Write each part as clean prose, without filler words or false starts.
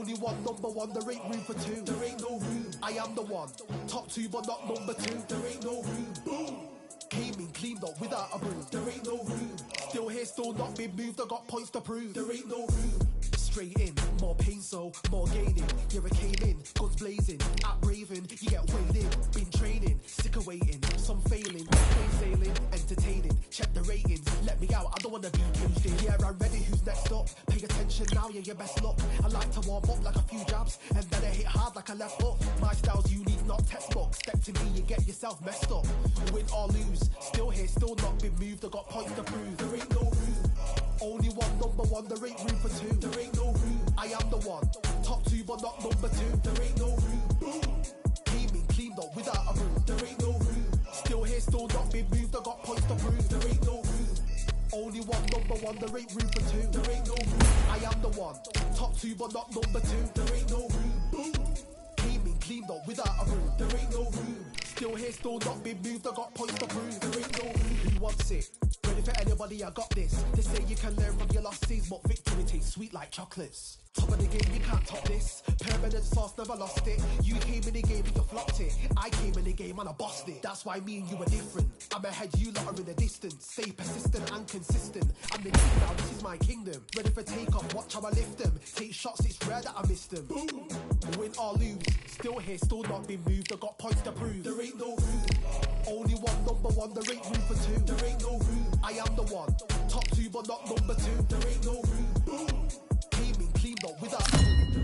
Only one, number one, there ain't room for two. There ain't no room. I am the one. Top two, but not number two. There ain't no room. Boom. Came in, cleaned up without a broom. There ain't no room. Still here, still not been moved. I got points to prove. There ain't no room. Straight in, more pain, so more gaining. Yeah, I came in, guns blazing, at Raven, you get weighed in. Been training, sick of waiting, some failing, plain sailing, entertaining. Check the ratings, let me out, I don't wanna be caged in. Yeah, I'm ready, who's next up? Pay attention now, yeah, your best luck. I like to warm up like a few jabs, and then I hit hard like a left hook. My style's unique, not textbook. Step to me, you get yourself messed up. Win or lose, still here, still not been moved. I got points to prove. There ain't no room. Only one, number one, there ain't room for two. There ain't no room. I am the one. Top two, but not number two. There ain't no room. Boom. Came in, cleaned up without a broom. There ain't no room. Still here, still not been moved. I got points to prove. There ain't no room. Only one, number one, there ain't room for two. There ain't no room. I am the one. Top two, but not number two. There ain't no room. Boom. Came in, cleaned up without a broom. There ain't no room. Still here, still not been moved. I got points to prove. There ain't no room. Who wants it? Ready for anybody, I got this. They say you can learn from your losses, but victory tastes sweet like chocolates. Top of the game, you can't top this. Permanent sauce, never lost it. You came in the game and you flopped it. I came in the game and I bossed it. That's why me and you are different. I'm ahead, you lot are in the distance. Stay persistent and consistent. I'm the king now, this is my kingdom. Ready for take off, watch how I lift them. Take shots, it's rare that I miss them. Boom. Win or lose, still here, still not been moved. I got points to prove. There ain't no room. Only one, number one, there ain't room for two. There ain't no room. I am the one. Top two, but not number two. There ain't no room. Boom. Came in, cleaned up without a room.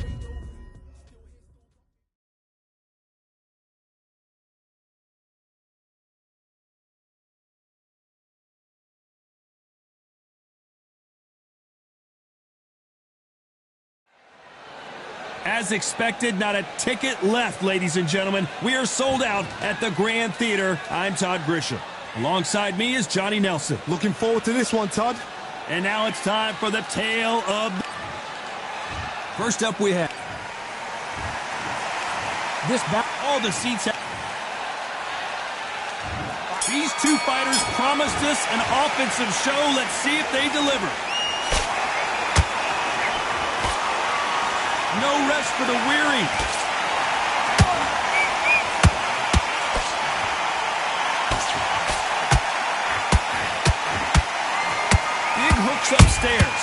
As expected, not a ticket left, ladies and gentlemen. We are sold out at the Grand Theater. I'm Todd Grisham. Alongside me is Johnny Nelson. Looking forward to this one, Todd. And now it's time for the tale of... First up we have... All the seats have... These two fighters promised us an offensive show. Let's see if they deliver. No rest for the weary. Big hooks upstairs.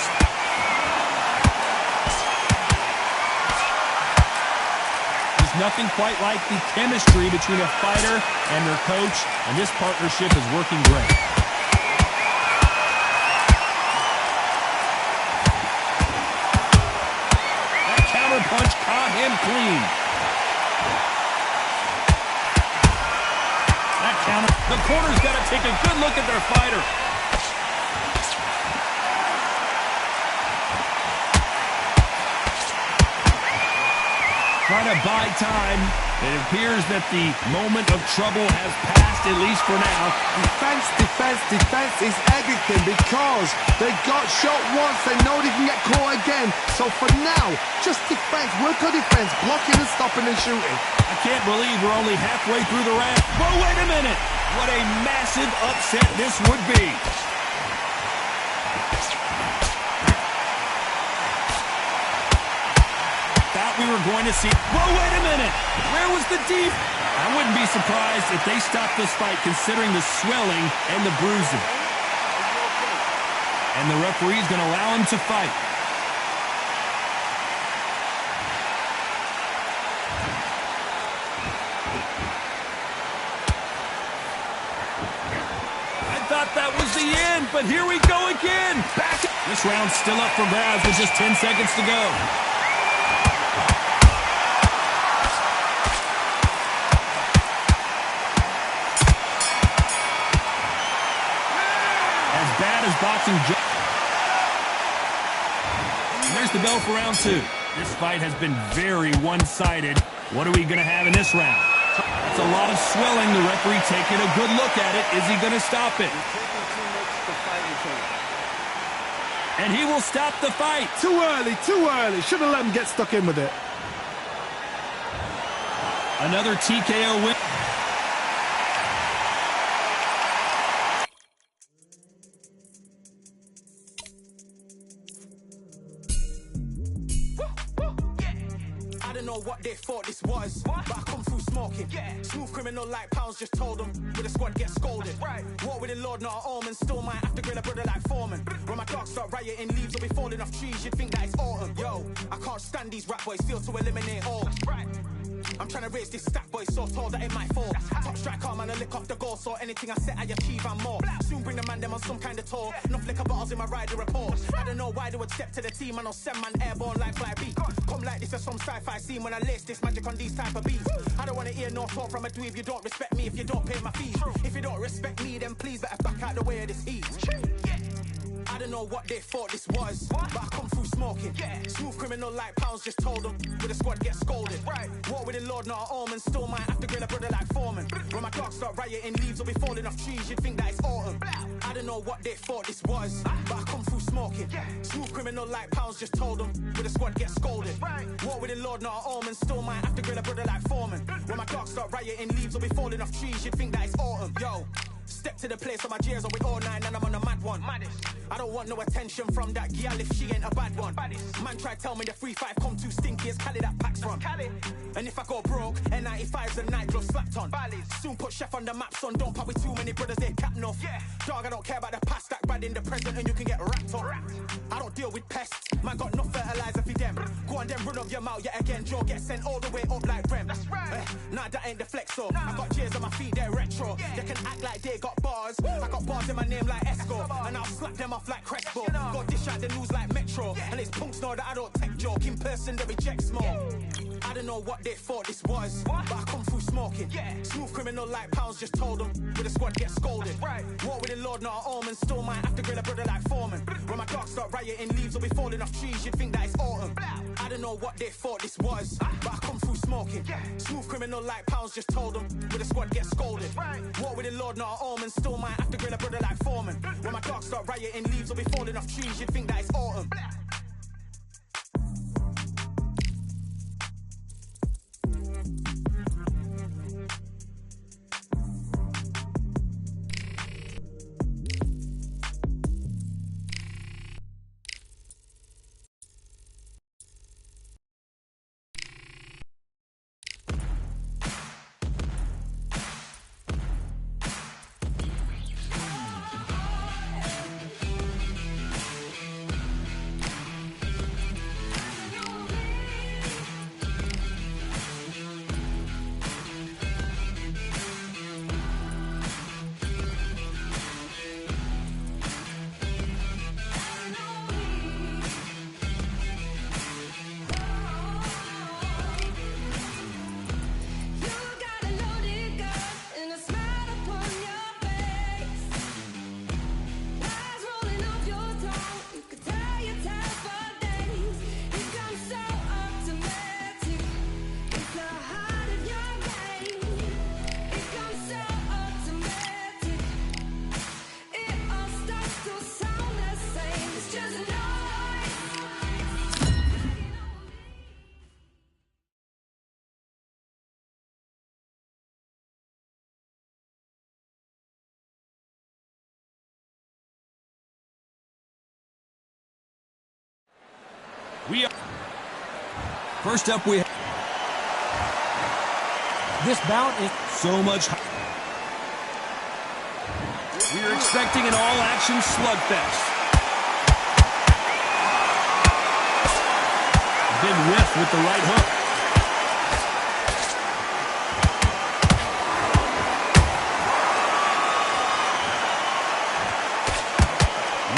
There's nothing quite like the chemistry between a fighter and their coach, and this partnership is working great. Punch caught him clean. That counter. The corner's got to take a good look at their fighter. Trying to buy time. It appears that the moment of trouble has passed, at least for now. Defense, defense, defense is everything because they got shot once. They know they can get caught again. So for now, just defense, work on defense, blocking and stopping and shooting. I can't believe we're only halfway through the round. But wait a minute. What a massive upset this would be. We were going to see. Whoa, wait a minute. Where was the deep? I wouldn't be surprised if they stopped this fight considering the swelling and the bruising. And the referee's going to allow him to fight. I thought that was the end, but here we go again. Back. This round's still up for grabs with just 10 seconds to go. Boxing. There's the bell for round two. This fight has been very one-sided. What are we going to have in this round? It's a lot of swelling. The referee taking a good look at it. Is he going to stop it? And he will stop the fight. Too early, too early. Should have let him get stuck in with it. Another TKO win. don't know what they thought this was, but I come through smoking. Smooth criminal like pounds, just told them with a squad get scolded. War with the Lord, not an omen. Still might have to grill a brother like Foreman. When my dogs start rioting, leaves will be falling off trees. You'd think that it's autumn. Yo, I can't stand these rap boys, feel to eliminate all. I'm trying to raise this stack, boy, so tall that it might fall. Top striker, man, I lick off the goal, so anything I set, I achieve and more. Soon bring the man them on some kind of tour. Enough liquor bottles in my rider report. I don't know why they would step to the team, and I'll send man airborne like fly beat. Come like this as some sci-fi scene when I lace this magic on these type of beats. I don't want to hear no talk from a dweeb. You don't respect me if you don't pay my fees. If you don't respect me, then please better back out the way of this heat. I don't know what they thought this was, but I come through smoking. Smooth criminal like pounds, just told them with a squad get scolded. War with the Lord, not an omen. Still might have to grill a brother like Foreman. When my dogs start rioting, leaves will be falling off trees. You'd think that it's autumn. I don't know what they thought this was, but I come through smoking. Smooth criminal like pounds, just told them with a squad get scolded. War with the Lord, not an omen. Still might have to grill a brother like Foreman. When my dogs start rioting, leaves will be falling off trees. You'd think that it's autumn. Yo, step to the place on my jeers are with all nine and I'm on a mad one. I don't want no attention from that gal if she ain't a bad one. Man try tell me the 3-5 come too stinky as Cali that packs from. And if I go broke, N95's a night glove slapped on. Soon put Chef on the map, son. Don't pop with too many brothers, they cap enough. Dog, I don't care about the past, that bad in the present and you can get wrapped up. I don't deal with pests, man got no fertilizer for them. Go on then run up your mouth yet again. Joe get sent all the way up like Rem. Nah, that ain't the flexo. I got cheers on my feet, they're retro. They can act like they got bars. I got bars in my name like Esco, and I'll slap them off like Crespo. Go dish out the news like Metro, and it's punks know that I don't tech joke. In person they reject smoke. I don't know what they thought this was, but I come through smoking. Smooth criminal like pounds, just told them with a squad get scolded. War with the Lord, not an omen. Still might have to grill a brother like Foreman. When my dogs start rioting, leaves will be falling off trees. You'd think that it's autumn. I don't know what they thought this was, but I come through smoking. Smooth criminal like pounds, just told them with a squad get scolded. War with the Lord, not an omen. Still might have to grill a brother like Foreman. When my dogs start rioting, leaves will be falling off trees. You'd think that it's autumn. First up, we this bout is so much. We are expecting an all-action slugfest. Big whiff with the right hook.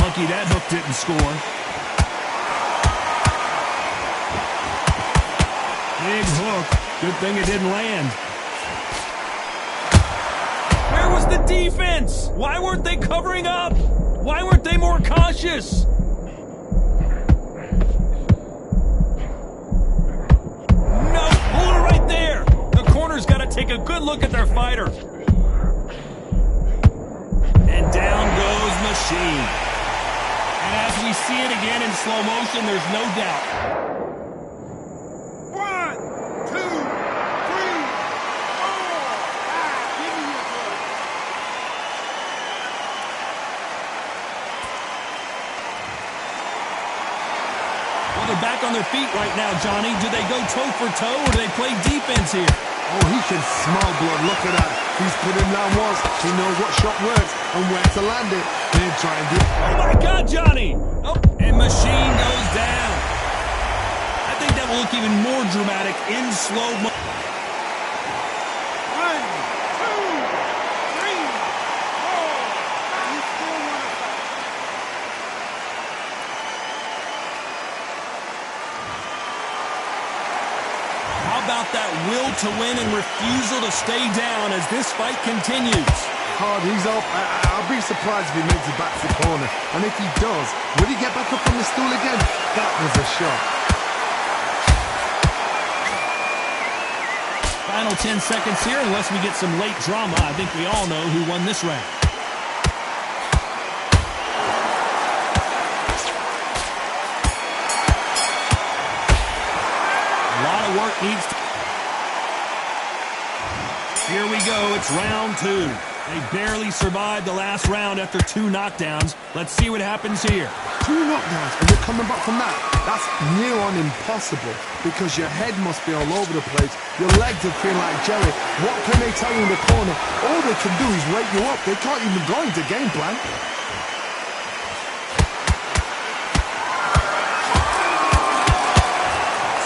Lucky that hook didn't score. Big hook. Good thing it didn't land. Where was the defense? Why weren't they covering up? Why weren't they more cautious? No, hold it right there. The corner's got to take a good look at their fighter. And down goes Machine. And as we see it again in slow motion, there's no doubt. Back on on their feet right now, Johnny. Do they go toe for toe or do they play defense here? Oh, he can smell blood. Look at that. He's put him down once. He knows what shot works and where to land it. Then try and do it. Oh, my God, Johnny. Oh, and Machine goes down. I think that will look even more dramatic in slow motion. About that will to win and refusal to stay down as this fight continues. Hard, he's up. I'll be surprised if he makes it back to the corner. And if he does, will he get back up on the stool again? That was a shot. Final 10 seconds here, unless we get some late drama. I think we all know who won this round. Work needs to... Here we go. It's round 2. They barely survived the last round after 2 knockdowns. Let's see what happens here. 2 knockdowns and you're coming back from that. That's near on impossible because your head must be all over the place. Your legs are feeling like jelly. What can they tell you in the corner? All they can do is wake you up. They can't even go into game plan.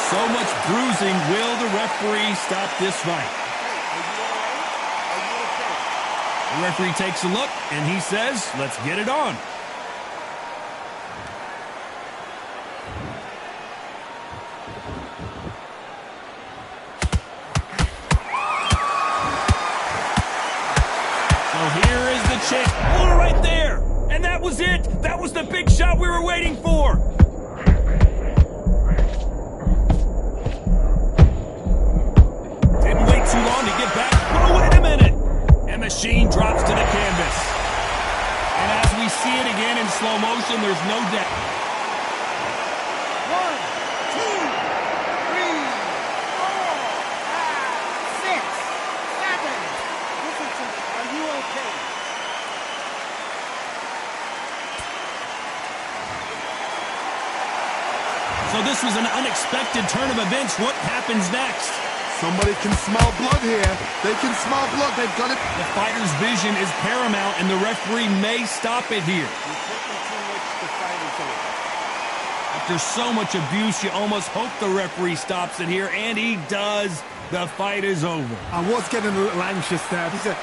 So much bruising. Will the referee stop this fight? The referee takes a look, and he says, let's get it on. So here is the chance. Oh, right there. And that was it. That was the big shot we were waiting for. Too long to get back. Oh, wait a minute. And Machine drops to the canvas. And as we see it again in slow motion, there's no doubt. 1, 2, 3, 4, 5, 6, 7. Listen to me. Are you okay? So this was an unexpected turn of events. What happens next? Somebody can smell blood here. They can smell blood. They've got it. The fighter's vision is paramount, and the referee may stop it here. After so much abuse, you almost hope the referee stops it here, and he does. The fight is over. I was getting a little anxious there. He said,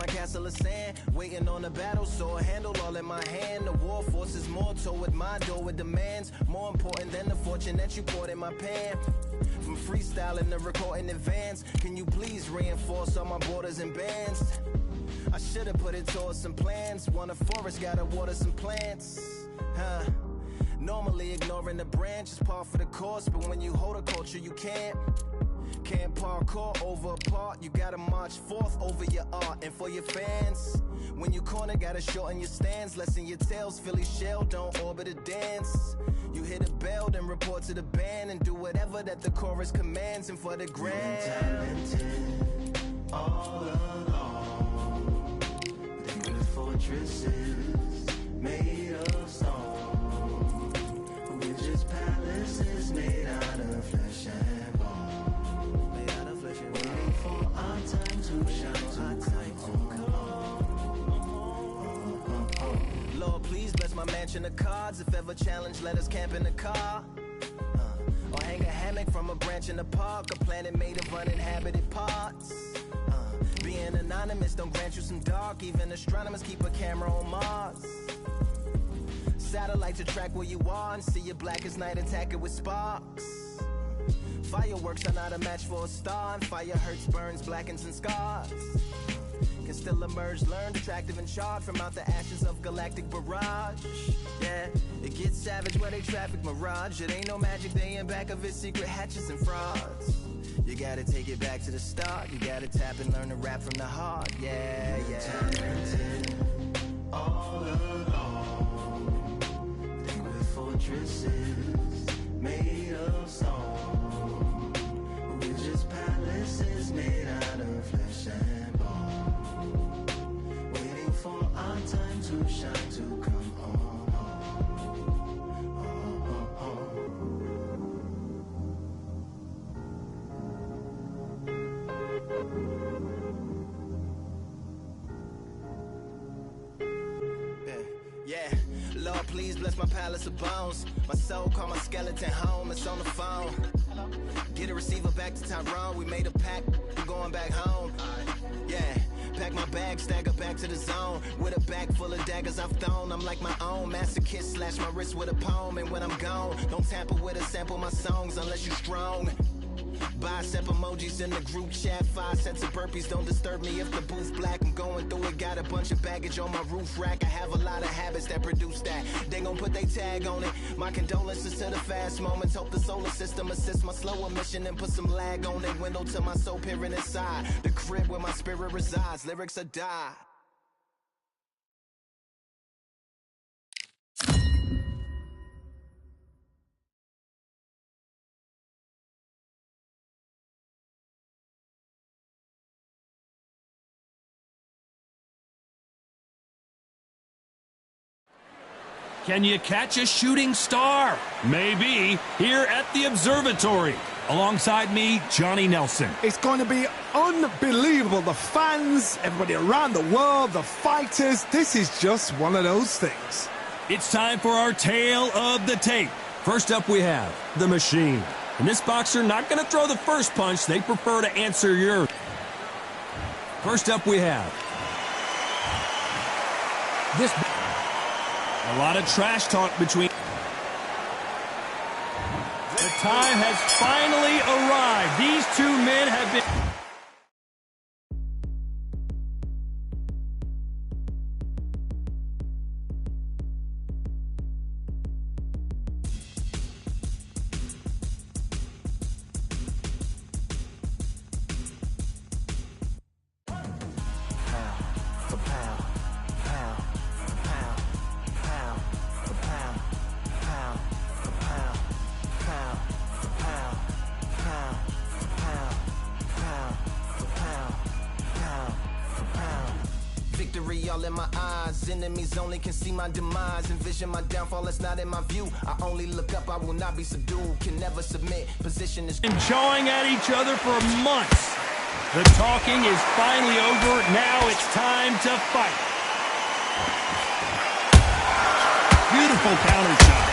castle of sand, waiting on the battle, so a handle all in my hand. The war forces more toward my door with demands, more important than the fortune that you poured in my pan. From freestyling to recording advance, can you please reinforce all my borders and bands? I should've put it towards some plans. Want a forest, gotta water some plants. Normally ignoring the branch is par for the course, but when you hold a culture you can't parkour over a part. You gotta march forth over your art. And for your fans, when you corner, gotta shorten your stance, lessen your tails. Philly shell, don't orbit a dance. You hit a bell, then report to the band, and do whatever that the chorus commands. And for the grand, talented all along, they were fortresses made of stone. We're just palaces made out of flesh and bone. Waiting for our time to shine, Lord, please bless my mansion of cards. If ever challenged, let us camp in the car. Or hang a hammock from a branch in the park. A planet made of uninhabited parts. Being anonymous don't grant you some dark. Even astronomers keep a camera on Mars. satellite to track where you are and see you black as night, attack it with sparks. Fireworks are not a match for a star, and fire hurts, burns, blackens, and scars. Can still emerge, learned, attractive, and charred from out the ashes of galactic barrage. Yeah, it gets savage where they traffic mirage. It ain't no magic, they in back of it, secret hatches and frauds. You gotta take it back to the start. You gotta tap and learn to rap from the heart. Yeah, yeah. All along, think we're fortresses made of stone. We're just palaces made out of flesh and bone, waiting for our time to shine, to come on. Yeah, Lord, please bless my palace of bones. My soul call my skeleton home, it's on the phone. Get a receiver back to Tyrone. We made a pact, I'm going back home. Yeah, pack my bag, stagger back to the zone. With a bag full of daggers I've thrown. I'm like my own masochist, slash my wrist with a poem. And when I'm gone, don't tamper with or sample my songs unless you strong. Bicep emojis in the group chat, 5 sets of burpees, don't disturb me if the booth black. I'm going through it, got a bunch of baggage on my roof rack. I have a lot of habits that produce that. They gon' put they tag on it. My condolences to the fast moments. Hope the solar system assists my slow emission and put some lag on it. Window to my soul peering inside the crib where my spirit resides. Lyrics are die. Can you catch a shooting star? Maybe here at the observatory. Alongside me, Johnny Nelson. It's going to be unbelievable. The fans, everybody around the world, the fighters. This is just one of those things. It's time for our tale of the tape. First up, we have The Machine. And this boxer not going to throw the first punch. They prefer to answer your... First up, we have... This... A lot of trash talk between... The time has finally arrived. These two men have been... All in my eyes, enemies only can see my demise. Envision my downfall, it's not in my view. I only look up, I will not be subdued. Can never submit, position is... Jawing at each other for months. The talking is finally over. Now it's time to fight. Beautiful counter shot.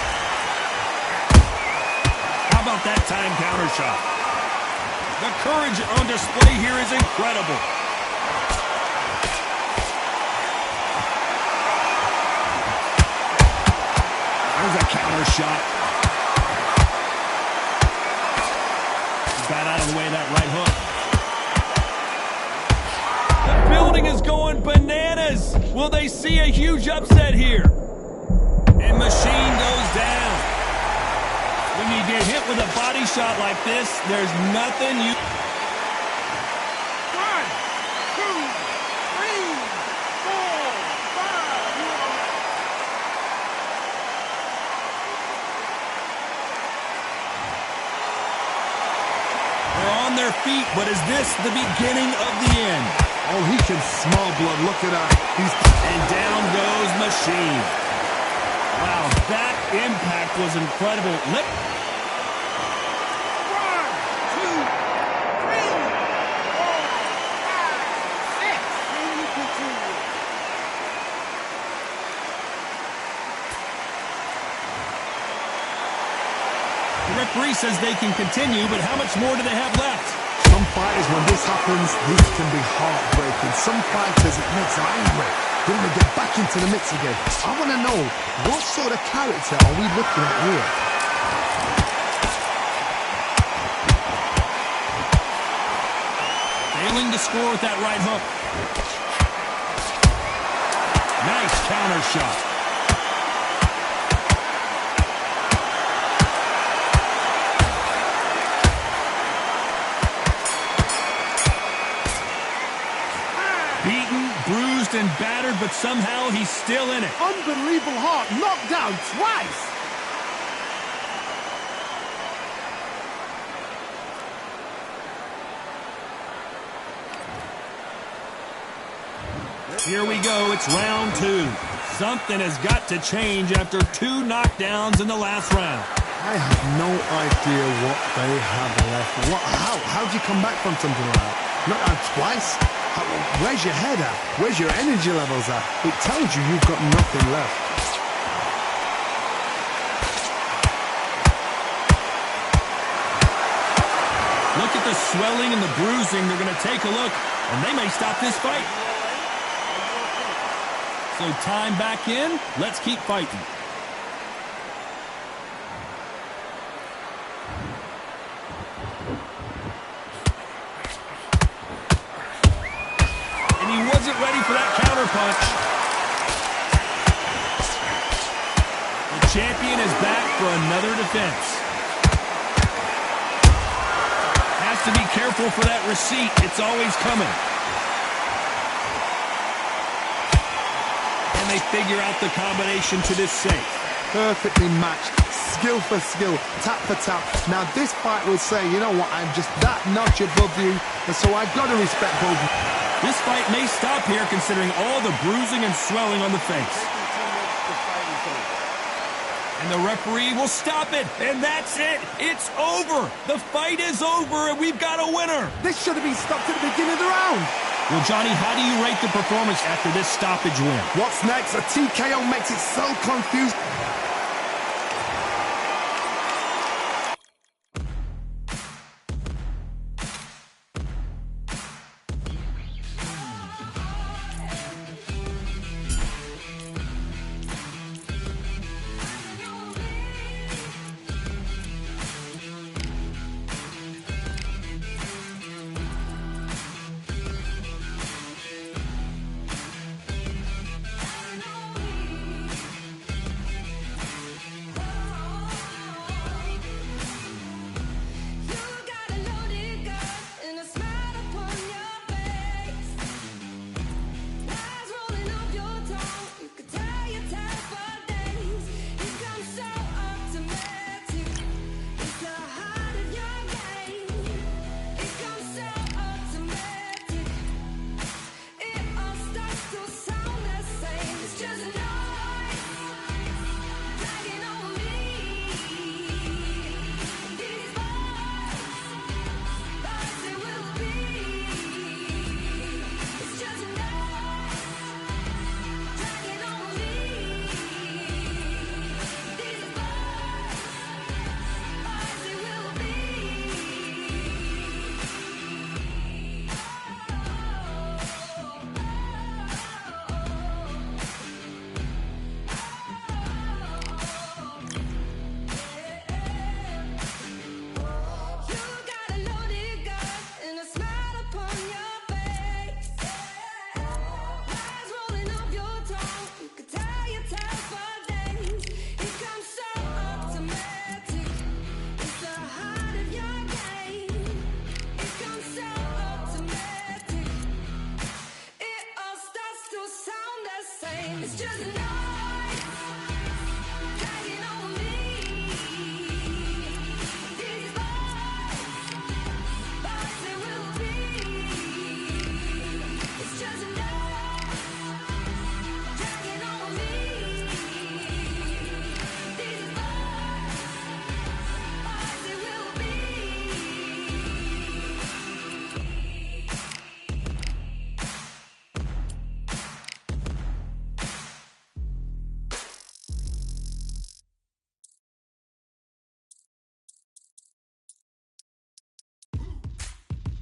How about that time counter shot? The courage on display here is incredible. There's a counter shot. Got out of the way of that right hook. The building is going bananas. Will they see a huge upset here? And Machine goes down. When you get hit with a body shot like this, there's nothing you... 1, 2, 3, 4, 5. On their feet, but is this the beginning of the end? Oh, he can smell blood. Look at that. And down goes Machine. Wow, that impact was incredible. 1, 2, 3, 4, 5, 6. The referee says they can continue, but how much more do they have left? Some fighters, when this happens, this can be heartbreaking. Some fighters, it makes them angry. They want to get back into the mix again. I want to know, what sort of character are we looking at here? Failing to score with that right hook. Nice counter shot. Beaten, bruised, and battered, but somehow he's still in it. Unbelievable heart, knocked down twice. Here we go, it's round 2. Something has got to change after 2 knockdowns in the last round. I have no idea what they have left. How do you come back from something like that? Knocked out twice? Where's your head at? Where's your energy levels at? It tells you you've got nothing left. Look at the swelling and the bruising. They're going to take a look, and they may stop this fight. So time back in. Let's keep fighting. And he wasn't ready for that counter punch. The champion is back for another defense. Has to be careful for that receipt. It's always coming. And they figure out the combination to this safe. Perfectly matched, skill for skill, tap for tap. Now this fight will say, you know what, I'm just that notch above you, and so I've got to respect both. This fight may stop here considering all the bruising and swelling on the face. And the referee will stop it, and that's it. It's over. The fight is over, and we've got a winner. This should have been stopped at the beginning of the round. Well, Johnny, how do you rate the performance after this stoppage win? What's next? A TKO makes it so confused.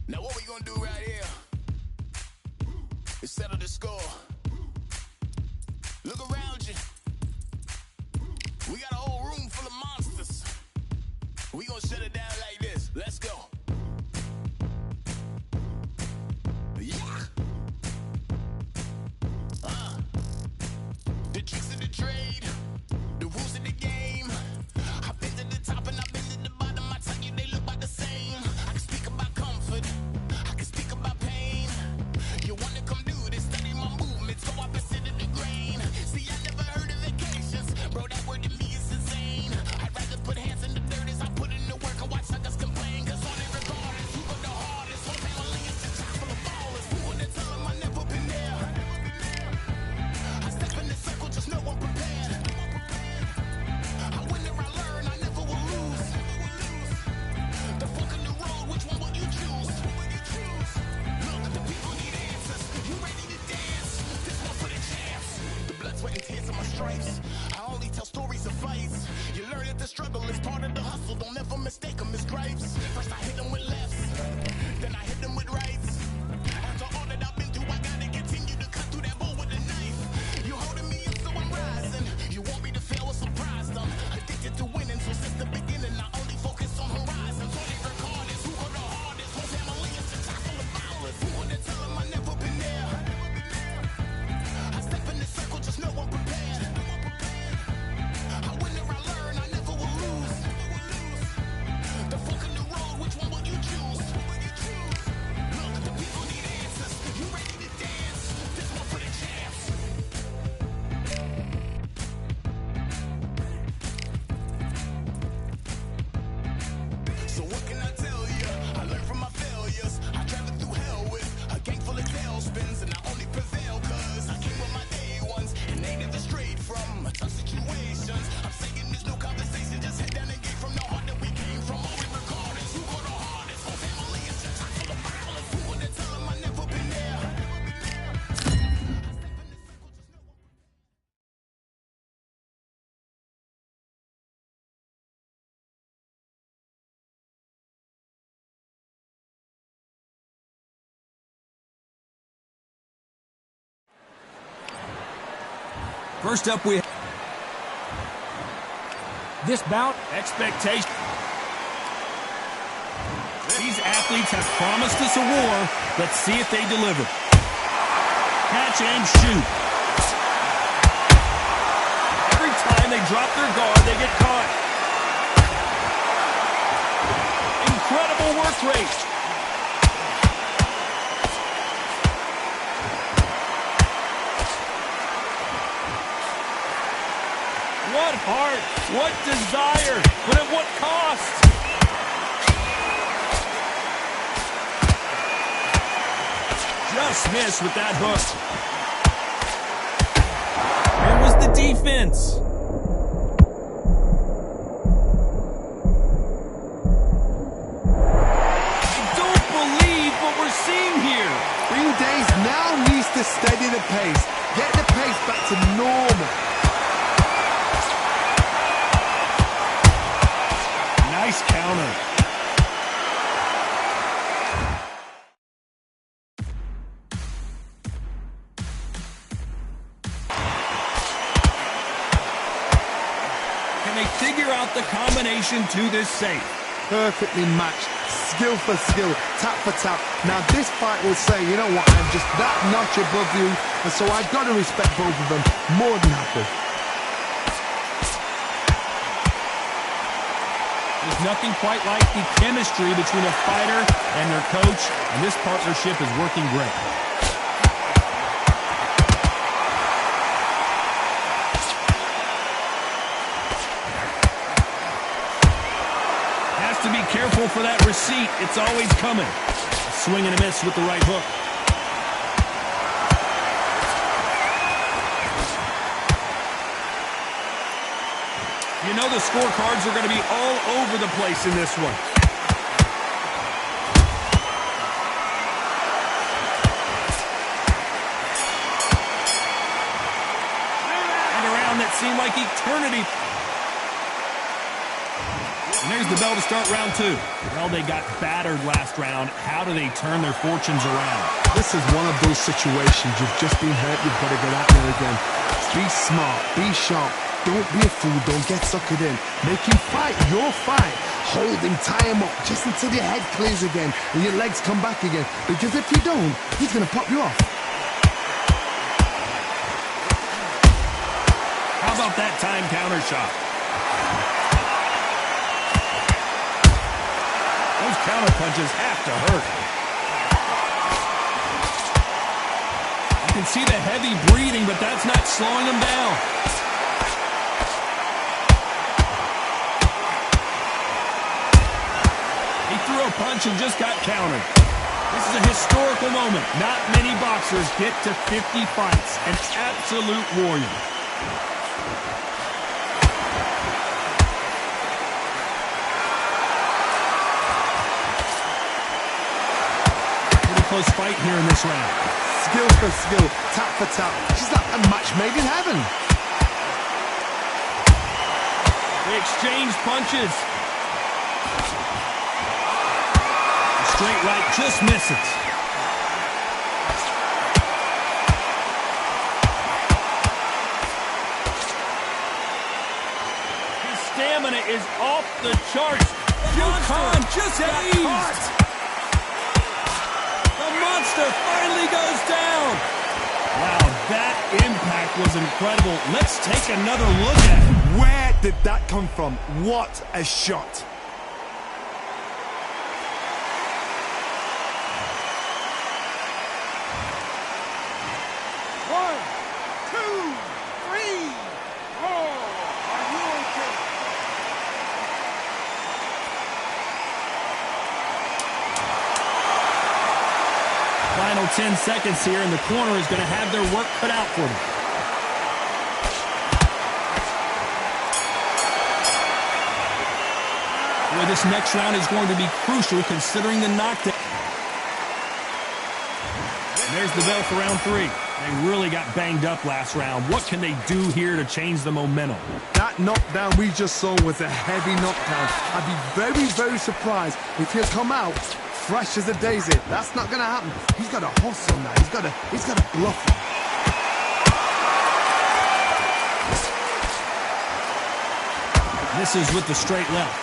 Now what we gonna do right here is settle the score. Look around you. We got a whole room full of monsters. We gonna shut it down like this. Let's go. Yeah. The tricks of the trade, the rules of the game. I've been to the top and I've been to the bottom. I tell you they look about the same. I can speak about comfort, I can speak about pain. You wanna come do this, study my movements, go opposite of the grain. See, I never heard of vacations, bro, that word to me is insane. I'd rather put hands in the dirt as I put in the work and watch others complain. Cause on it regardless, who got the hardest, whole family is just chock full of ballers. Who wanna tell them I never been there? I step in the circle, just know I'm prepared. I win or I learn, I never will lose. The fork in the road, which one will you choose? Look, the people need answers. You ready to dance? This one for the champs. The blood, sweat, and tears of my stripes. I only tell stories of fights. You learn that the struggle is part of the hustle. Don't ever mistake them as gripes. First I hit them with lefts, then I hit them with rights. After all that I've been through, I gotta continue to cut through that bowl with a knife. You holding me up, so I'm rising. You want me to fail, well, surprised. I'm addicted to winning, so since the beginning, I only focus on horizons. All they record is who got the hardest. Whole family is just chock full of ballers. Who wanna tell them I never been there? I step in the circle, just know I'm prepared. I win or I learn, I never will lose. The fork in the road, which one will you choose? Look, the people need answers. You ready to dance? This one for the champs. So what can I tell you? I learned from my failures. I traveled through hell with a gang full of tailspins, and I only prevail cause I came with my day ones, and they never strayed from tough situations. I'm saying there's no conversation, just head down and get from the heart that we came from. All we regardless, who got the hardest? Whole family is just chock full of ballers. Who wanna tell them I never been there? First up, we This bout, expectation. These athletes have promised us a war. Let's see if they deliver. Catch and shoot. Every time they drop their guard, they get caught. Incredible work rate. What heart, what desire, but at what cost? Just missed with that hook. Where was the defense? I don't believe what we're seeing here. Green Days now needs to steady the pace. Get the pace back to normal. Nice counter. Can they figure out the combination to this safe? Perfectly matched, skill for skill, tap for tap. Now this fight will say, you know what, I'm just that notch above you, and so I've got to respect both of them more than happy. There's nothing quite like the chemistry between a fighter and their coach, and this partnership is working great. Has to be careful for that receipt. It's always coming. A swing and a miss with the right hook. You know the scorecards are going to be all over the place in this one. And a round that seemed like eternity. And there's the bell to start round 2. Well, they got battered last round. How do they turn their fortunes around? This is one of those situations. You've just been hurt. You've got to get out there again. Be smart. Be sharp. Don't be a fool. Don't get suckered in. Make him fight your fight. Hold him, tie him up, just until your head clears again and your legs come back again. Because if you don't, he's going to pop you off. How about that time counter shot? Those counter punches have to hurt. You can see the heavy breathing, but that's not slowing him down. He threw a punch and just got countered. This is a historical moment. Not many boxers get to 50 fights. An absolute warrior. Pretty close fight here in this round. Skill for skill, tap for tap. She's like a match made in heaven. They exchange punches. Straight right just misses. His stamina is off the charts. Khan just got caught. The monster finally goes down. Wow, that impact was incredible. Let's take another look at it. Where did that come from? What a shot. Final 10 seconds here, and the corner is going to have their work cut out for them. Boy, this next round is going to be crucial considering the knockdown. And there's the bell for round 3. They really got banged up last round. What can they do here to change the momentum? That knockdown we just saw was a heavy knockdown. I'd be very, very surprised if he'll come out fresh as a daisy. That's not going to happen. He's got to hustle now. He's got to bluff him. This is with the straight left.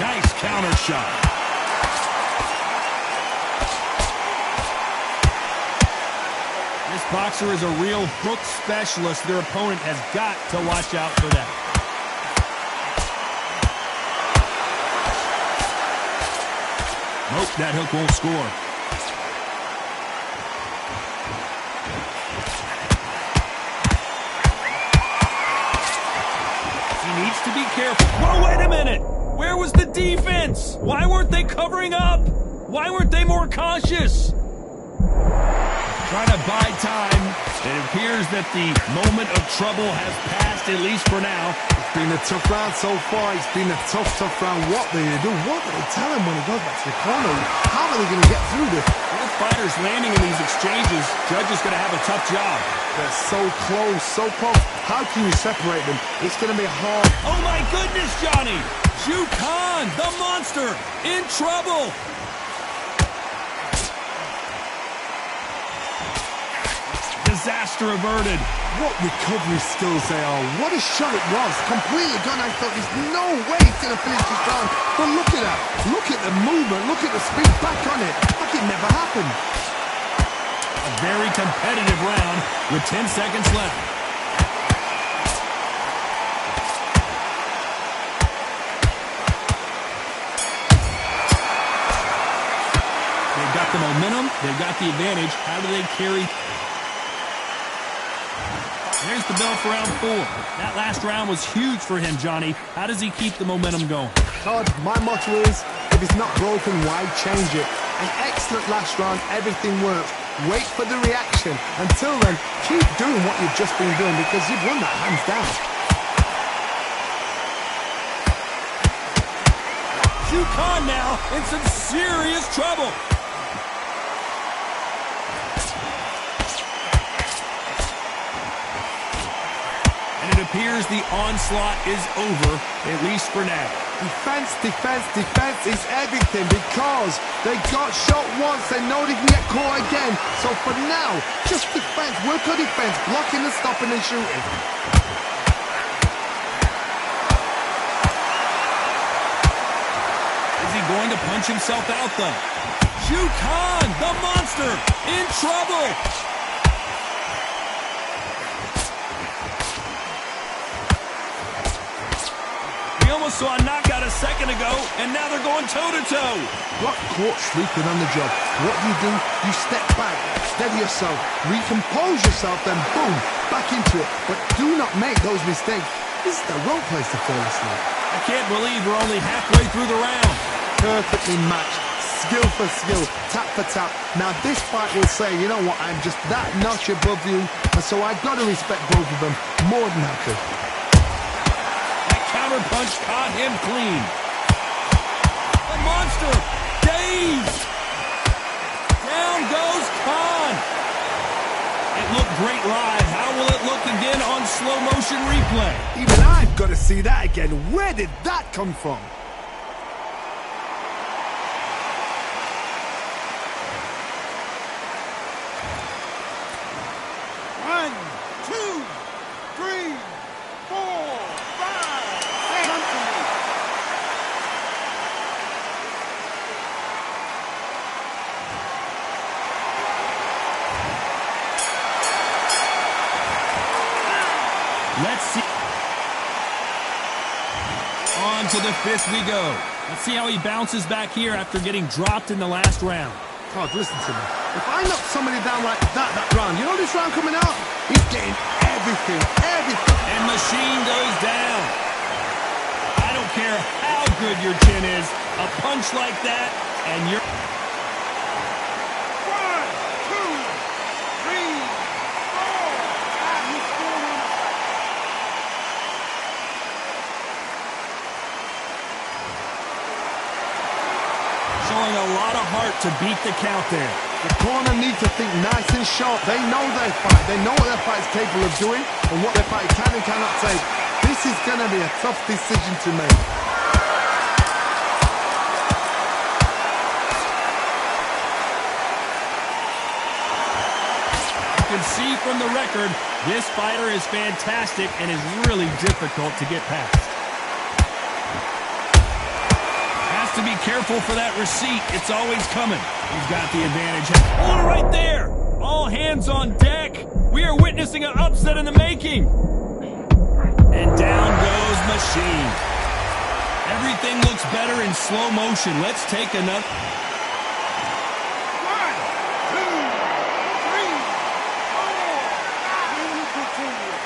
Nice counter shot. This boxer is a real hook specialist. Their opponent has got to watch out for that. Nope, that hook won't score. He needs to be careful. Whoa, wait a minute! Where was the defense? Why weren't they covering up? Why weren't they more cautious? Trying to buy time. It appears that the moment of trouble has passed, at least for now. It's been a tough round so far. It's been a tough round. What do they do? What do they tell him when he goes back to the corner? How are they going to get through this? Both fighters landing in these exchanges. Judge is going to have a tough job. They're so close, so close. How can you separate them? It's going to be hard. Oh my goodness, Johnny! Zhu Khan, the monster, in trouble. Disaster averted. What recovery skills they are. What a shot it was. Completely gone. I thought there's no way he's going to finish this round. But look at that. Look at the movement. Look at the speed back on it. Like it never happened. A very competitive round with 10 seconds left. They've got the momentum. They've got the advantage. How do they carry? There's the bell for round 4. That last round was huge for him, Johnny. How does he keep the momentum going? Todd, my motto is, if it's not broken, why change it? An excellent last round. Everything works. Wait for the reaction. Until then, keep doing what you've just been doing because you've won that hands down. Zhu Khan now in some serious trouble. it appears the onslaught is over, at least for now. Defense, defense, defense is everything because they got shot once, they know they can get caught again. So for now, just defense, work on defense, blocking and stopping and shooting. Is he going to punch himself out though? Shu Khan, the monster, in trouble. We almost saw a knockout a second ago, and now they're going toe-to-toe. Got caught sleeping on the job. What do? You step back, steady yourself, recompose yourself, then boom, back into it. But do not make those mistakes. This is the wrong place to fall asleep. I can't believe we're only halfway through the round. Perfectly matched, skill for skill, tap for tap. Now this fight will say, you know what, I'm just that notch above you, and so I've got to respect both of them more than happy. Counter punch caught him clean. The monster, dazed. Down goes Khan. It looked great live. How will it look again on slow motion replay? Even I've got to see that again. Where did that come from? One, two, three, 4, 5, 6. Come to me. Let's see. On to the fifth we go. Let's see how he bounces back here after getting dropped in the last round. God, listen to me. If I knock somebody down like that round, you know this round coming out? He's getting everything, everything. And Machine goes down. I don't care how good your chin is. A punch like that, and you're... 1, 2, 3, 4. He's still on. Showing a lot of heart to beat the count there. The corner needs to think nice and sharp. They know their fight. They know what their fight's capable of doing and what their fight can and cannot take. This is going to be a tough decision to make. You can see from the record, this fighter is fantastic and is really difficult to get past. To be careful for that receipt. It's always coming. He's got the advantage. Oh, right there. All hands on deck. We are witnessing an upset in the making. And down goes Machine. Everything looks better in slow motion. Let's take another. 1, 2, 3, 4. We will continue.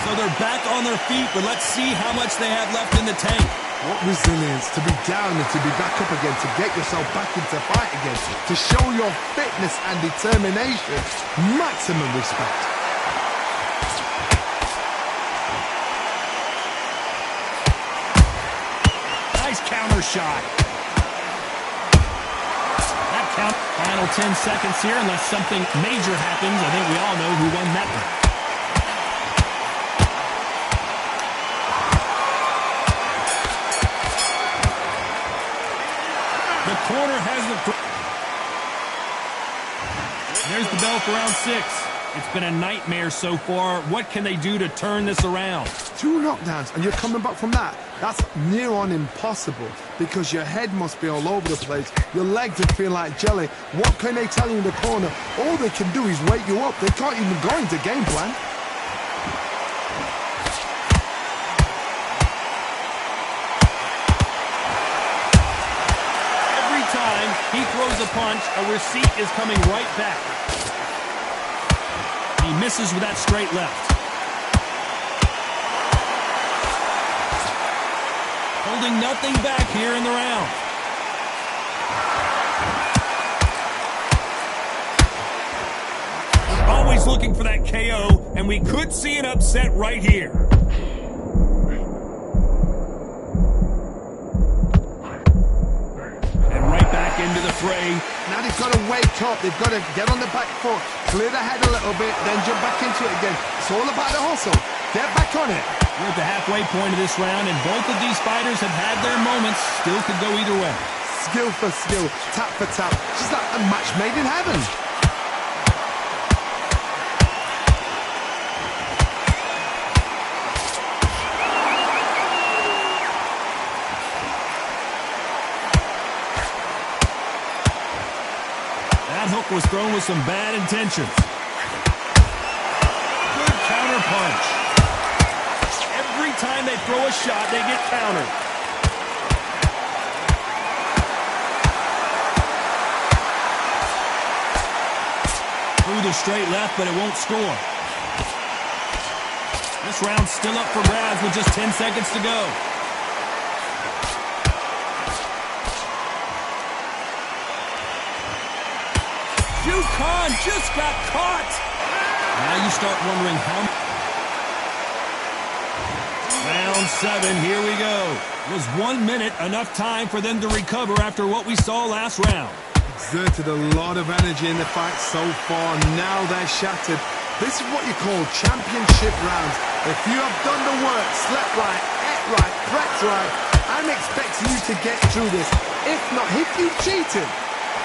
So they're back on their feet, but let's see how much they have left in the tank. What resilience to be down and to be back up again, to get yourself back into fight again, to show your fitness and determination. Maximum respect. Nice counter shot. That count. Final 10 seconds here, unless something major happens. I think we all know who won that one. Corner has the... There's the bell for round 6. It's been a nightmare so far. What can they do to turn this around? 2 knockdowns and you're coming back from that. That's near on impossible because your head must be all over the place. Your legs will feel like jelly. What can they tell you in the corner? All they can do is wake you up. They can't even go into game plan. He throws a punch, a receipt is coming right back. He misses with that straight left. Holding nothing back here in the round. Always looking for that KO, and we could see an upset right here. Into the fray. Now they've got got to wake up. They've got to get on the back foot, clear the head a little bit, then jump back into it again. It's all about the hustle. Get back on it. We're at the halfway point of this round, and both of these fighters have had their moments. Still could go either way. Skill for skill, tap for tap. Just like a match made in heaven. That hook was thrown with some bad intentions. Good counter punch. Every time they throw a shot, they get countered. Through the straight left, but it won't score. This round's still up for grabs with just 10 seconds to go. Zhu Khan just got caught. Now you start wondering how. Round 7, here we go. Was 1 minute enough time for them to recover after what we saw last round? Exerted a lot of energy in the fight so far. Now they're shattered. This is what you call championship rounds. If you have done the work, slept right, ate right, prepped right, I'm expecting you to get through this. If not, if you cheated,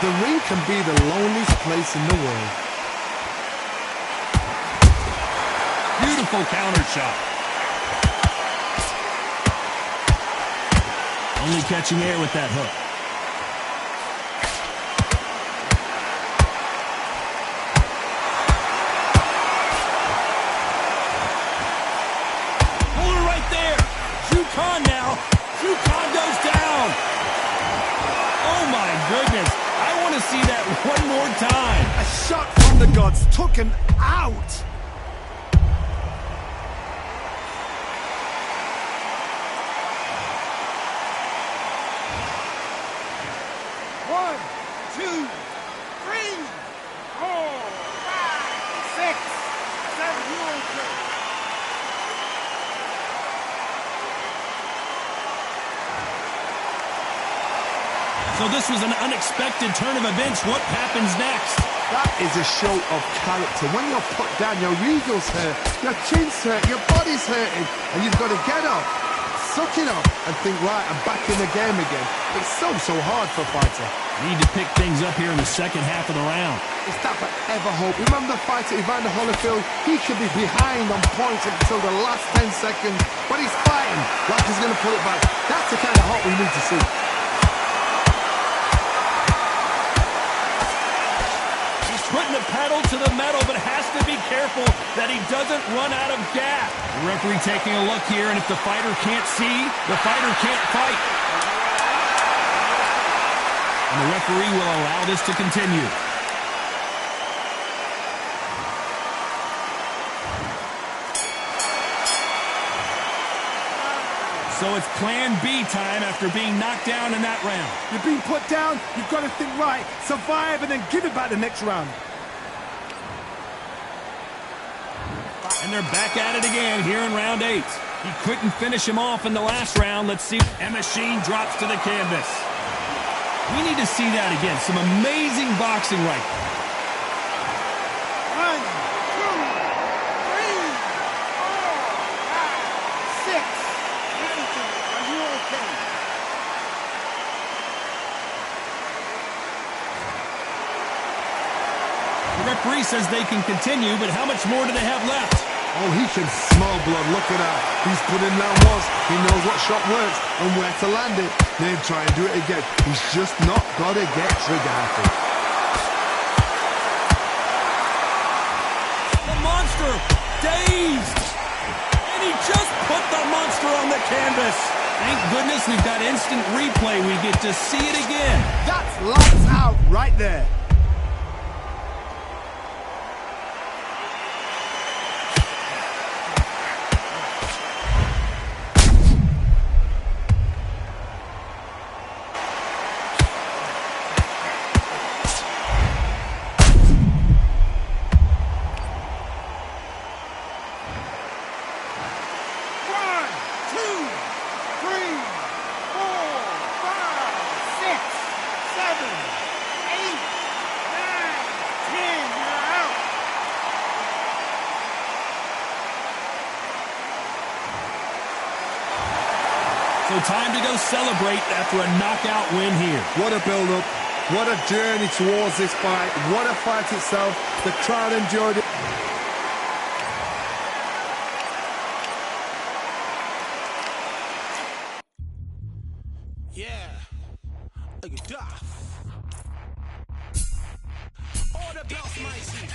the ring can be the loneliest place in the world. Beautiful counter shot. Only catching air with that hook. Pull her right there. Zhu Khan now. Zhu Khan goes down. Oh my goodness. I want to see that one more time. A shot from the gods took him out. One, two, three, 4, 5, 6, 7. You okay? So this was an unexpected turn of events. What happens next? That is a show of character. When you're put down, your ego's hurt, your chin's hurt, your body's hurting, and you've got to get up, suck it up, and think, right, I'm back in the game again. It's so hard for a fighter. Need to pick things up here in the second half of the round. Is that forever hope? Remember the fighter Evander Holyfield? He could be behind on points until the last 10 seconds, but he's fighting like he's going to pull it back. That's the kind of hope we need to see. Putting the pedal to the metal, but has to be careful that he doesn't run out of gas. The referee taking a look here, and if the fighter can't see, the fighter can't fight. And the referee will allow this to continue. So it's plan B time after being knocked down in that round. You've been put down, you've got to think right, survive, and then give it back the next round. And they're back at it again here in round 8. He couldn't finish him off in the last round. Let's see. And Machine drops to the canvas. We need to see that again. Some amazing boxing right there. 1, 2, 3, 4, 5, 6. Are you okay? The referee says they can continue, but how much more do they have left? Oh, he can smell blood. Look at that. He's put in that once. He knows what shot works and where to land it. Then try and do it again. He's just not got to get trigger happy. The monster, dazed. And he just put the monster on the canvas. Thank goodness we've got instant replay. We get to see it again. That's lights out right there. So time to go celebrate after a knockout win here. What a build-up. What a journey towards this fight. What a fight itself. The crowd enjoyed it. Yeah. Look at that. All the belts, mighty.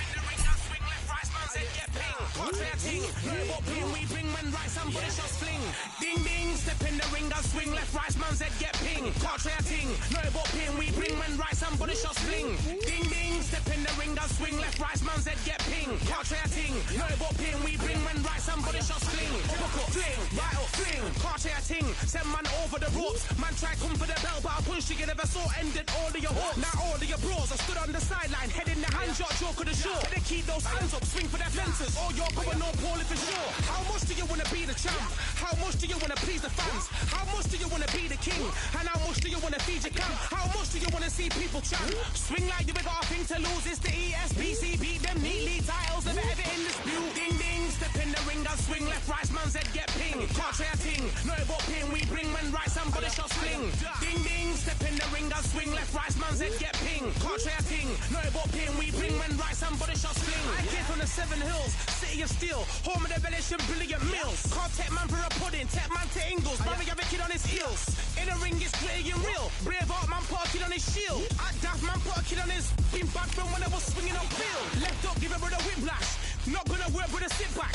We bring when right, somebody shot fling. Ding ding, step in the ring, I swing left, right, man's head get ping. Contrary ting, no about ping. We bring when right, somebody shot fling. Ding ding, step in the ring, I swing left, right, man's head get ping. Contrary ting, no about ping. We bring when right, somebody shot fling. Hook up, fling, right up, fling. Contrary ting, send man over the ropes. Man try come for the bell, but I punch you never saw ended all of your hopes. Now all of your bros, I stood on the sideline, head in the hand shot, joke of the show. They keep those hands up, swing for their fences. Oh, you're going on poorly for sure. How much do you wanna be the champ? How much do you wanna please the fans? How much do you wanna be the king? And how much do you wanna feed your camp? How much do you wanna see people chant? Swing like you got a thing to lose. It's the ESPC, beat them neatly. Titles never ever in dispute. Ding ding, step in the ring, I swing left, right, man's head get ping. Can't try a ting, no about ping. We bring when right, somebody shot sling. Ding ding, step in the ring, I swing left, right, man's head get ping. Can't try a ting, no about ping. We bring when right, somebody shot sling. I came from the 7 Hills, city of steel, home of the village and brilliant mills. Can't take man for a pudding, take man to Ingles. Brother, you have a kid on his heels. In the ring, it's gritty and real. Brave art man put a kid on his shield. At Daft man put a kid on his been back from when I was swinging on field. Left up, give it with a whiplash. Not gonna work with a sit back.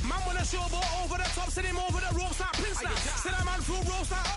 Man wanna show ball over the top, send him over the ropes like Prince. Send a man through ropes like